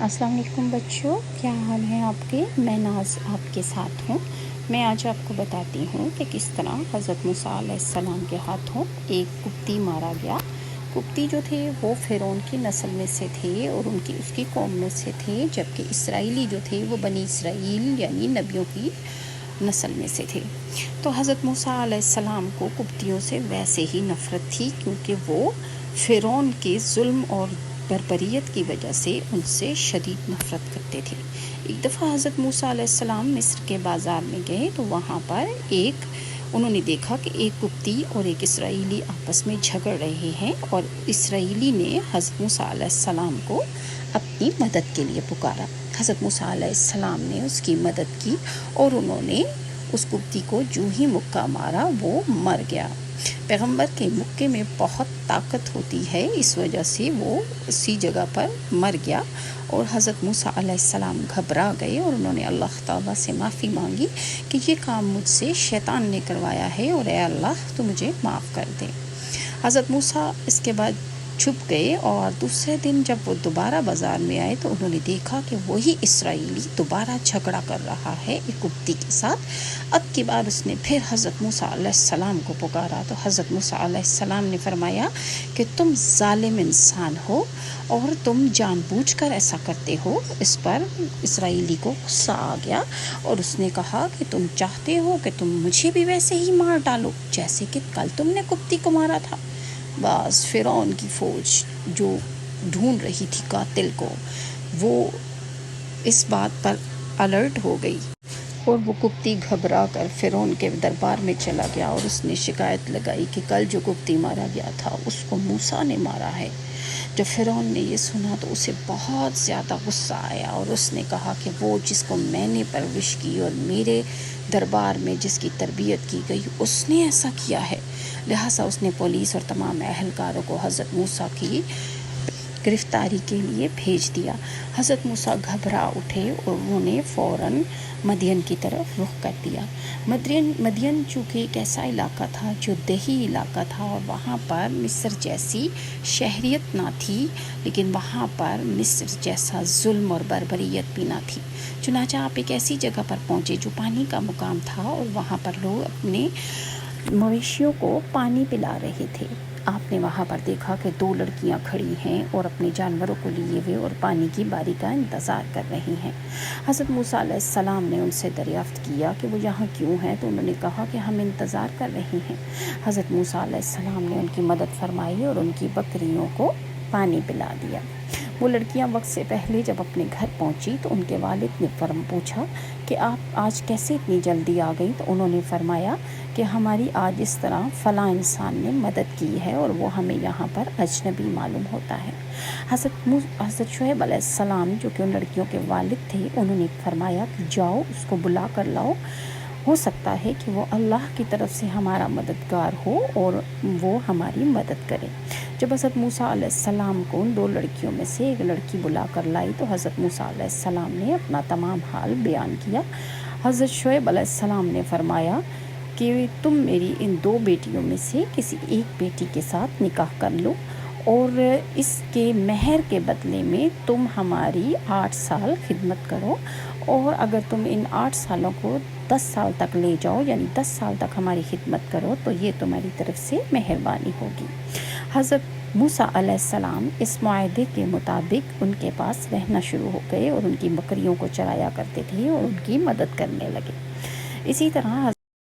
السلام علیکم بچوں، کیا حال ہے آپ کے؟ میں ناز آپ کے ساتھ ہوں۔ میں آج آپ کو بتاتی ہوں کہ کس طرح حضرت موسیٰ علیہ السلام کے ہاتھوں ایک قبطی مارا گیا۔ قبطی جو تھے وہ فرعون کی نسل میں سے تھے اور اس کی قوم میں سے تھے، جبکہ اسرائیلی جو تھے وہ بنی اسرائیل یعنی نبیوں کی نسل میں سے تھے۔ تو حضرت موسیٰ علیہ السلام کو قبطیوں سے ویسے ہی نفرت تھی، کیونکہ وہ فرعون کے ظلم اور بربریت کی وجہ سے ان سے شدید نفرت کرتے تھے۔ ایک دفعہ حضرت موسیٰ علیہ السلام مصر کے بازار میں گئے تو وہاں پر انہوں نے دیکھا کہ ایک قبطی اور ایک اسرائیلی آپس میں جھگڑ رہے ہیں، اور اسرائیلی نے حضرت موسیٰ علیہ السلام کو اپنی مدد کے لیے پکارا۔ حضرت موسیٰ علیہ السلام نے اس کی مدد کی اور انہوں نے اس قبطی کو جو ہی مکہ مارا وہ مر گیا۔ پیغمبر کے مکے میں بہت طاقت ہوتی ہے، اس وجہ سے وہ اسی جگہ پر مر گیا، اور حضرت موسیٰ علیہ السلام گھبرا گئے اور انہوں نے اللہ تعالیٰ سے معافی مانگی کہ یہ کام مجھ سے شیطان نے کروایا ہے، اور اے اللہ تو مجھے معاف کر دے۔ حضرت موسیٰ اس کے بعد چھپ گئے، اور دوسرے دن جب وہ دوبارہ بازار میں آئے تو انہوں نے دیکھا کہ وہی اسرائیلی دوبارہ جھگڑا کر رہا ہے ایک قبطی کے ساتھ۔ اب کی بار اس نے پھر حضرت موسیٰ علیہ السلام کو پکارا تو حضرت موسیٰ علیہ السلام نے فرمایا کہ تم ظالم انسان ہو اور تم جان بوجھ کر ایسا کرتے ہو۔ اس پر اسرائیلی کو غصہ آ گیا اور اس نے کہا کہ تم چاہتے ہو کہ تم مجھے بھی ویسے ہی مار ڈالو جیسے کہ کل تم نے قبطی کو مارا تھا۔ بس فرعون کی فوج جو ڈھونڈ رہی تھی قاتل کو، وہ اس بات پر الرٹ ہو گئی، اور وہ قبطی گھبرا کر فرعون کے دربار میں چلا گیا اور اس نے شکایت لگائی کہ کل جو قبطی مارا گیا تھا اس کو موسیٰ نے مارا ہے۔ جب فرعون نے یہ سنا تو اسے بہت زیادہ غصہ آیا، اور اس نے کہا کہ وہ جس کو میں نے پرورش کی اور میرے دربار میں جس کی تربیت کی گئی اس نے ایسا کیا ہے۔ لہٰذا اس نے پولیس اور تمام اہلکاروں کو حضرت موسیٰ کی گرفتاری کے لیے بھیج دیا۔ حضرت موسیٰ گھبرا اٹھے اور انہوں نے فوراً مدین کی طرف رخ کر دیا۔ مدین چونکہ ایک ایسا علاقہ تھا جو دیہی علاقہ تھا، اور وہاں پر مصر جیسی شہریت نہ تھی، لیکن وہاں پر مصر جیسا ظلم اور بربریت بھی نہ تھی۔ چنانچہ آپ ایک ایسی جگہ پر پہنچے جو پانی کا مقام تھا، اور وہاں پر لوگ اپنے مویشیوں کو پانی پلا رہے تھے۔ آپ نے وہاں پر دیکھا کہ دو لڑکیاں کھڑی ہیں اور اپنے جانوروں کو لیے ہوئے اور پانی کی باری کا انتظار کر رہی ہیں۔ حضرت موسیٰ علیہ السلام نے ان سے دریافت کیا کہ وہ یہاں کیوں ہیں، تو انہوں نے کہا کہ ہم انتظار کر رہے ہیں۔ حضرت موسیٰ علیہ السلام نے ان کی مدد فرمائی اور ان کی بکریوں کو پانی پلا دیا۔ وہ لڑکیاں وقت سے پہلے جب اپنے گھر پہنچی تو ان کے والد نے پوچھا کہ آپ آج کیسے اتنی جلدی آ گئی، تو انہوں نے فرمایا کہ ہماری آج اس طرح فلاں انسان نے مدد کی ہے اور وہ ہمیں یہاں پر اجنبی معلوم ہوتا ہے۔ حضرت شعیب علیہ السلام جو کہ ان لڑکیوں کے والد تھے، انہوں نے فرمایا کہ جاؤ اس کو بلا کر لاؤ، ہو سکتا ہے کہ وہ اللہ کی طرف سے ہمارا مددگار ہو اور وہ ہماری مدد کرے۔ جب حضرت موسیٰ علیہ السلام کو ان دو لڑکیوں میں سے ایک لڑکی بلا کر لائی تو حضرت موسیٰ علیہ السلام نے اپنا تمام حال بیان کیا۔ حضرت شعیب علیہ السلام نے فرمایا کہ تم میری ان دو بیٹیوں میں سے کسی ایک بیٹی کے ساتھ نکاح کر لو، اور اس کے مہر کے بدلے میں تم ہماری 8 سال خدمت کرو، اور اگر تم ان 8 سالوں کو 10 سال تک لے جاؤ، یعنی 10 سال تک ہماری خدمت کرو، تو یہ تمہاری طرف سے مہربانی ہوگی۔ حضرت موسیٰ علیہ السلام اس معاہدے کے مطابق ان کے پاس رہنا شروع ہو گئے اور ان کی بکریوں کو چرایا کرتے تھے اور ان کی مدد کرنے لگے۔ اسی طرح